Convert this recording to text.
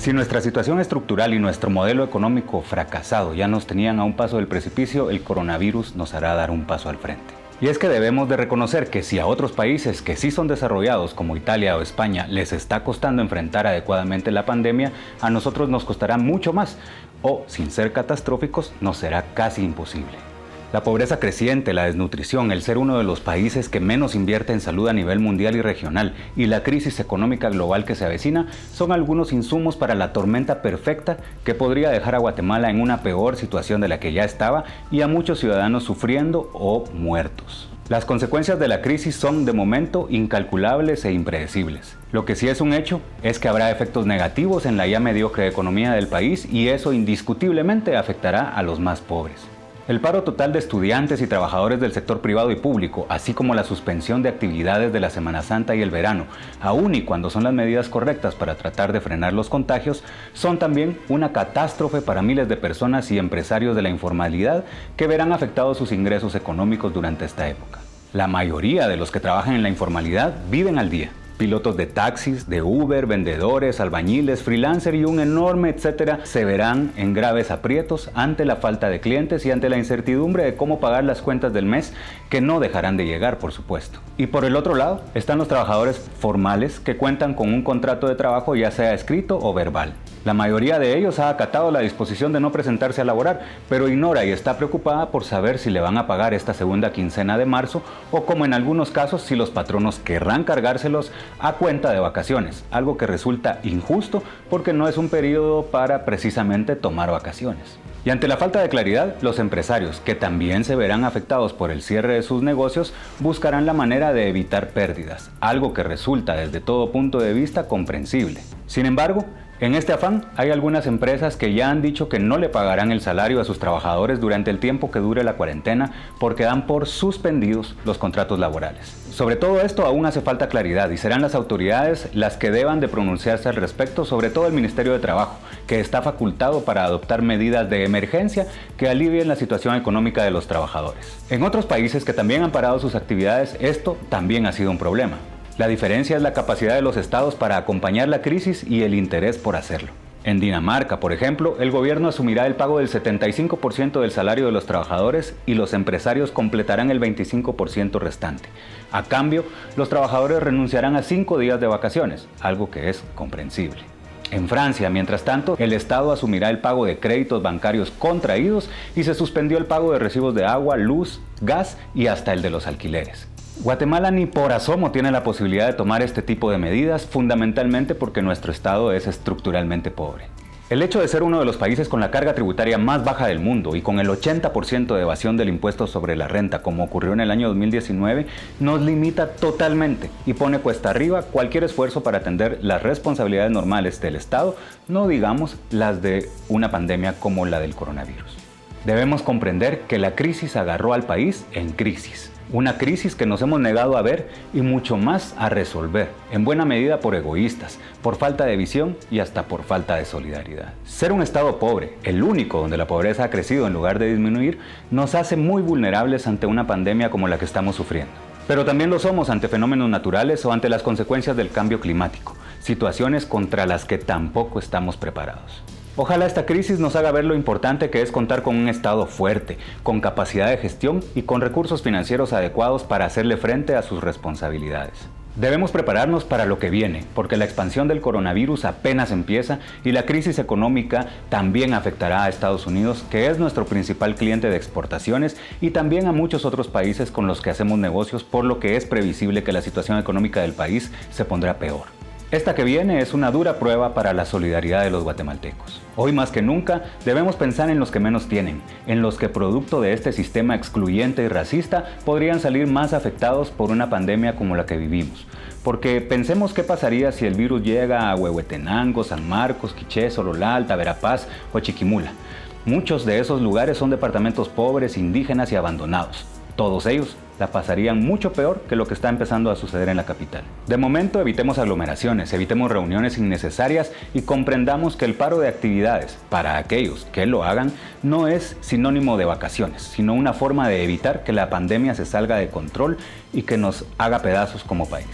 Si nuestra situación estructural y nuestro modelo económico fracasado ya nos tenían a un paso del precipicio, el coronavirus nos hará dar un paso al frente. Y es que debemos de reconocer que si a otros países que sí son desarrollados como Italia o España les está costando enfrentar adecuadamente la pandemia, a nosotros nos costará mucho más o, sin ser catastróficos, nos será casi imposible. La pobreza creciente, la desnutrición, el ser uno de los países que menos invierte en salud a nivel mundial y regional y la crisis económica global que se avecina son algunos insumos para la tormenta perfecta que podría dejar a Guatemala en una peor situación de la que ya estaba y a muchos ciudadanos sufriendo o muertos. Las consecuencias de la crisis son de momento incalculables e impredecibles. Lo que sí es un hecho es que habrá efectos negativos en la ya mediocre economía del país y eso indiscutiblemente afectará a los más pobres. El paro total de estudiantes y trabajadores del sector privado y público, así como la suspensión de actividades de la Semana Santa y el verano, aun y cuando son las medidas correctas para tratar de frenar los contagios, son también una catástrofe para miles de personas y empresarios de la informalidad que verán afectados sus ingresos económicos durante esta época. La mayoría de los que trabajan en la informalidad viven al día. Pilotos de taxis, de Uber, vendedores, albañiles, freelancer y un enorme etcétera se verán en graves aprietos ante la falta de clientes y ante la incertidumbre de cómo pagar las cuentas del mes que no dejarán de llegar, por supuesto. Y por el otro lado están los trabajadores formales que cuentan con un contrato de trabajo ya sea escrito o verbal. La mayoría de ellos ha acatado la disposición de no presentarse a laborar, pero ignora y está preocupada por saber si le van a pagar esta segunda quincena de marzo o, como en algunos casos, si los patronos querrán cargárselos a cuenta de vacaciones, algo que resulta injusto porque no es un periodo para precisamente tomar vacaciones. Y ante la falta de claridad, los empresarios, que también se verán afectados por el cierre de sus negocios, buscarán la manera de evitar pérdidas, algo que resulta desde todo punto de vista comprensible. Sin embargo, en este afán, hay algunas empresas que ya han dicho que no le pagarán el salario a sus trabajadores durante el tiempo que dure la cuarentena porque dan por suspendidos los contratos laborales. Sobre todo esto aún hace falta claridad y serán las autoridades las que deban de pronunciarse al respecto, sobre todo el Ministerio de Trabajo, que está facultado para adoptar medidas de emergencia que alivien la situación económica de los trabajadores. En otros países que también han parado sus actividades, esto también ha sido un problema. La diferencia es la capacidad de los estados para acompañar la crisis y el interés por hacerlo. En Dinamarca, por ejemplo, el gobierno asumirá el pago del 75% del salario de los trabajadores y los empresarios completarán el 25% restante. A cambio, los trabajadores renunciarán a 5 días de vacaciones, algo que es comprensible. En Francia, mientras tanto, el Estado asumirá el pago de créditos bancarios contraídos y se suspendió el pago de recibos de agua, luz, gas y hasta el de los alquileres. Guatemala ni por asomo tiene la posibilidad de tomar este tipo de medidas, fundamentalmente porque nuestro estado es estructuralmente pobre. El hecho de ser uno de los países con la carga tributaria más baja del mundo y con el 80% de evasión del impuesto sobre la renta, como ocurrió en el año 2019, nos limita totalmente y pone cuesta arriba cualquier esfuerzo para atender las responsabilidades normales del Estado, no digamos las de una pandemia como la del coronavirus. Debemos comprender que la crisis agarró al país en crisis. Una crisis que nos hemos negado a ver y mucho más a resolver, en buena medida por egoístas, por falta de visión y hasta por falta de solidaridad. Ser un estado pobre, el único donde la pobreza ha crecido en lugar de disminuir, nos hace muy vulnerables ante una pandemia como la que estamos sufriendo. Pero también lo somos ante fenómenos naturales o ante las consecuencias del cambio climático, situaciones contra las que tampoco estamos preparados. Ojalá esta crisis nos haga ver lo importante que es contar con un Estado fuerte, con capacidad de gestión y con recursos financieros adecuados para hacerle frente a sus responsabilidades. Debemos prepararnos para lo que viene, porque la expansión del coronavirus apenas empieza y la crisis económica también afectará a Estados Unidos, que es nuestro principal cliente de exportaciones, y también a muchos otros países con los que hacemos negocios, por lo que es previsible que la situación económica del país se pondrá peor. Esta que viene es una dura prueba para la solidaridad de los guatemaltecos. Hoy más que nunca debemos pensar en los que menos tienen, en los que producto de este sistema excluyente y racista podrían salir más afectados por una pandemia como la que vivimos. Porque pensemos qué pasaría si el virus llega a Huehuetenango, San Marcos, Quiché, Sololá, Verapaz o Chiquimula. Muchos de esos lugares son departamentos pobres, indígenas y abandonados. Todos ellos la pasarían mucho peor que lo que está empezando a suceder en la capital. De momento evitemos aglomeraciones, evitemos reuniones innecesarias y comprendamos que el paro de actividades, para aquellos que lo hagan, no es sinónimo de vacaciones, sino una forma de evitar que la pandemia se salga de control y que nos haga pedazos como país.